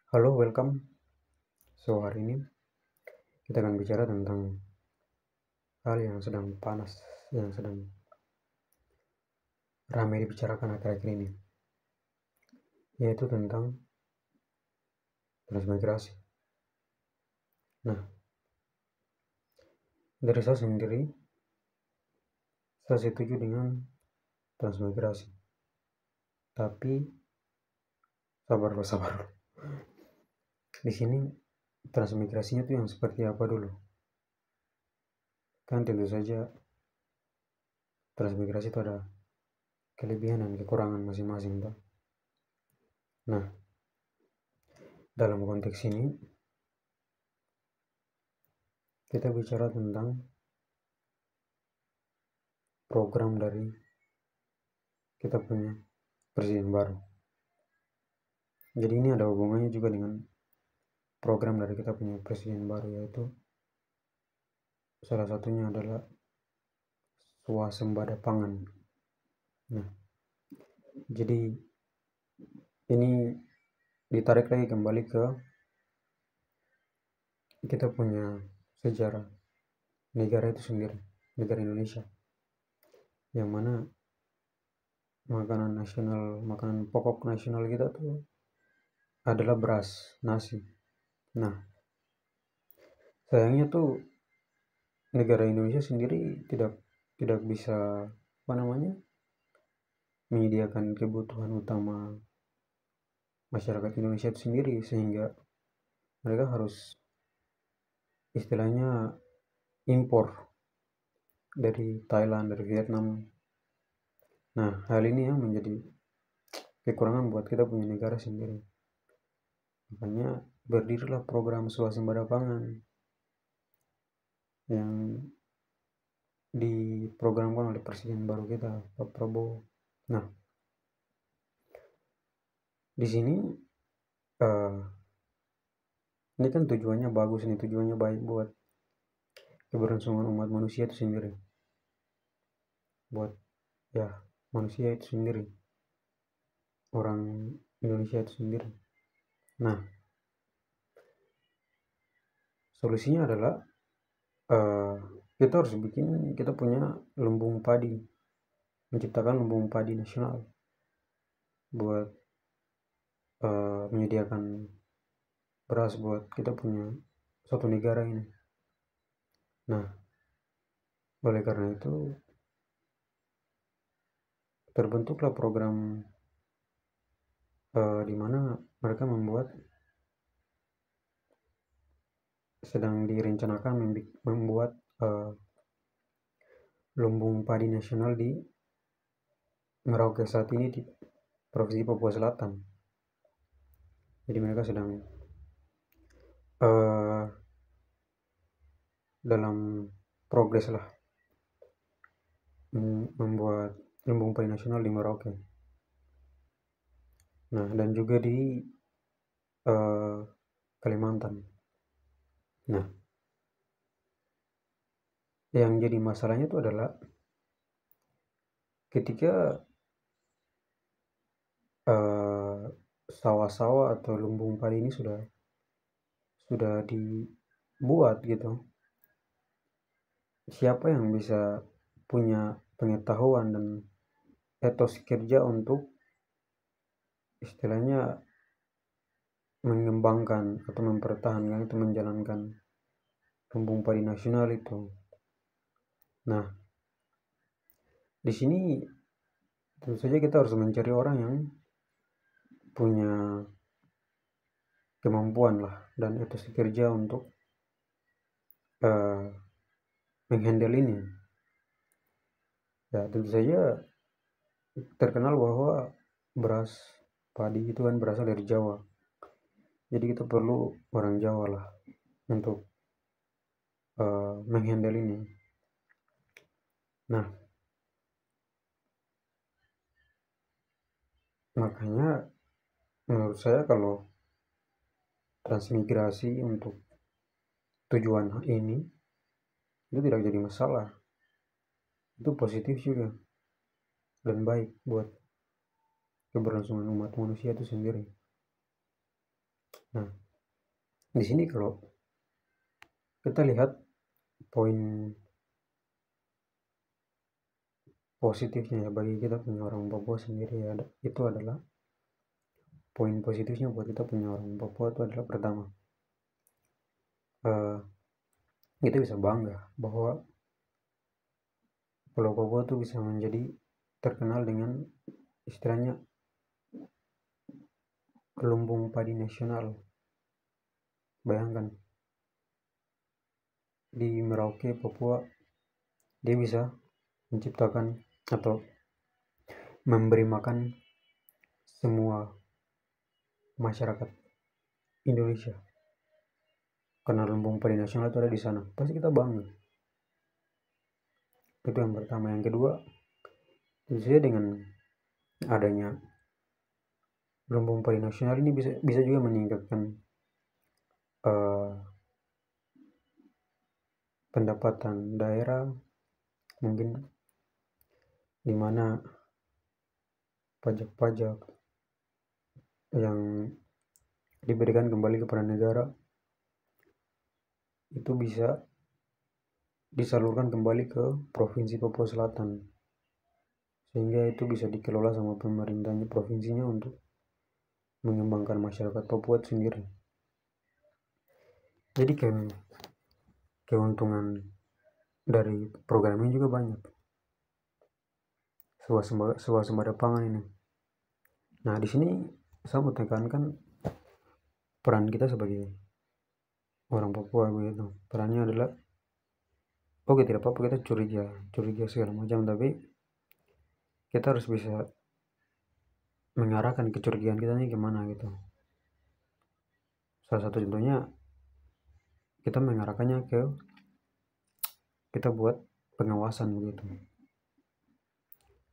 Halo, welcome. So, hari ini kita akan bicara tentang hal yang sedang panas, yang sedang ramai dibicarakan akhir-akhir ini, yaitu tentang transmigrasi. Nah, dari saya sendiri, saya setuju dengan transmigrasi. Tapi, sabar. Di sini, transmigrasinya itu yang seperti apa dulu? Kan tentu saja, transmigrasi itu ada kelebihan dan kekurangan masing-masing. Nah, dalam konteks ini, kita bicara tentang program dari kita punya presiden baru. Jadi ini ada hubungannya juga dengan program dari kita punya presiden baru, yaitu salah satunya adalah swasembada pangan. Nah, jadi ini ditarik lagi kembali ke kita punya sejarah negara itu sendiri, negara Indonesia, yang mana makanan pokok nasional kita tuh adalah beras, nasi. Nah, sayangnya tuh negara Indonesia sendiri tidak bisa menyediakan kebutuhan utama masyarakat Indonesia itu sendiri, sehingga mereka harus istilahnya impor dari Thailand, dari Vietnam. Nah, hal ini yang menjadi kekurangan buat kita punya negara sendiri. Makanya berdirilah program swasembada pangan yang diprogramkan oleh presiden baru kita, Pak Prabowo. Nah, di sini ini kan tujuannya bagus nih, tujuannya baik buat keberlangsungan umat manusia itu sendiri, buat ya manusia itu sendiri, orang Indonesia itu sendiri. Nah, solusinya adalah kita harus kita punya lumbung padi, menciptakan lumbung padi nasional buat menyediakan beras buat kita punya suatu negara ini. Nah, oleh karena itu terbentuklah program di mana mereka sedang direncanakan membuat lumbung padi nasional di Merauke saat ini di Provinsi Papua Selatan. Jadi mereka sedang dalam progres lah membuat lumbung padi nasional di Merauke. Nah, dan juga di Kalimantan. Nah, yang jadi masalahnya itu adalah ketika sawah-sawah atau lumbung padi ini sudah dibuat gitu, siapa yang bisa punya pengetahuan dan etos kerja untuk istilahnya mengembangkan atau mempertahankan itu, menjalankan lumbung padi nasional itu. Nah, di sini tentu saja kita harus mencari orang yang punya kemampuan lah dan etos kerja untuk menghandle ini. Ya, tentu saja terkenal bahwa beras padi itu kan berasal dari Jawa. Jadi kita perlu orang Jawa lah untuk menghandle ini. Nah, makanya menurut saya kalau transmigrasi untuk tujuan ini itu tidak jadi masalah. Itu positif juga dan baik buat keberlangsungan umat manusia itu sendiri. Nah, di sini kalau kita lihat poin positifnya ya bagi kita punya orang Papua sendiri ya, itu adalah poin positifnya buat kita punya orang Papua itu adalah pertama, kita bisa bangga bahwa Pulau Papua itu bisa menjadi terkenal dengan istilahnya lumbung padi nasional. Bayangkan di Merauke, Papua, dia bisa menciptakan atau memberi makan semua masyarakat Indonesia karena lumbung padi nasional itu ada di sana. Pasti kita bangga. Itu yang pertama. Yang kedua, tentu saja dengan adanya lumbung padi nasional ini bisa juga meningkatkan pendapatan daerah, mungkin dimana pajak-pajak yang diberikan kembali kepada negara itu bisa disalurkan kembali ke Provinsi Papua Selatan, sehingga itu bisa dikelola sama pemerintahnya provinsinya untuk mengembangkan masyarakat Papua sendiri. Jadi keuntungan dari program ini juga banyak. Swasembada pangan ini. Nah, di sini saya mau tekankan peran kita sebagai orang Papua begitu. Perannya adalah oke, tidak apa-apa kita curiga segala macam, tapi kita harus bisa mengarahkan kecurigaan kita ini kemana gitu. Salah satu contohnya kita mengarahkannya ke kita buat pengawasan begitu.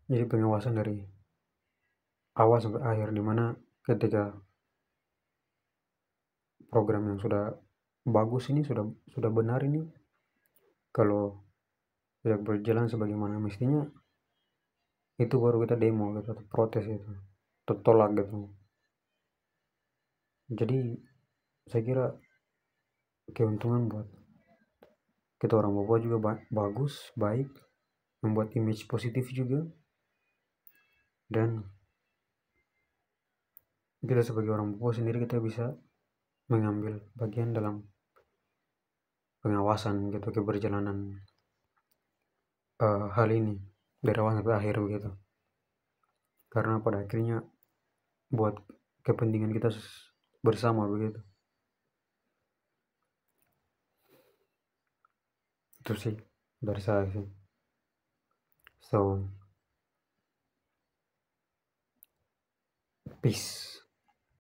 Jadi pengawasan dari awal sampai akhir, dimana ketika program yang sudah bagus ini sudah benar ini, kalau tidak berjalan sebagaimana mestinya, itu baru kita demo gitu, atau protes itu, atau tolak gitu. Jadi saya kira keuntungan buat kita orang Papua juga bagus, baik, membuat image positif juga, dan kita sebagai orang Papua sendiri kita bisa mengambil bagian dalam pengawasan gitu keberjalanan hal ini dari awal sampai akhir begitu, karena pada akhirnya buat kepentingan kita bersama begitu. Itu sih dari saya sih. So peace.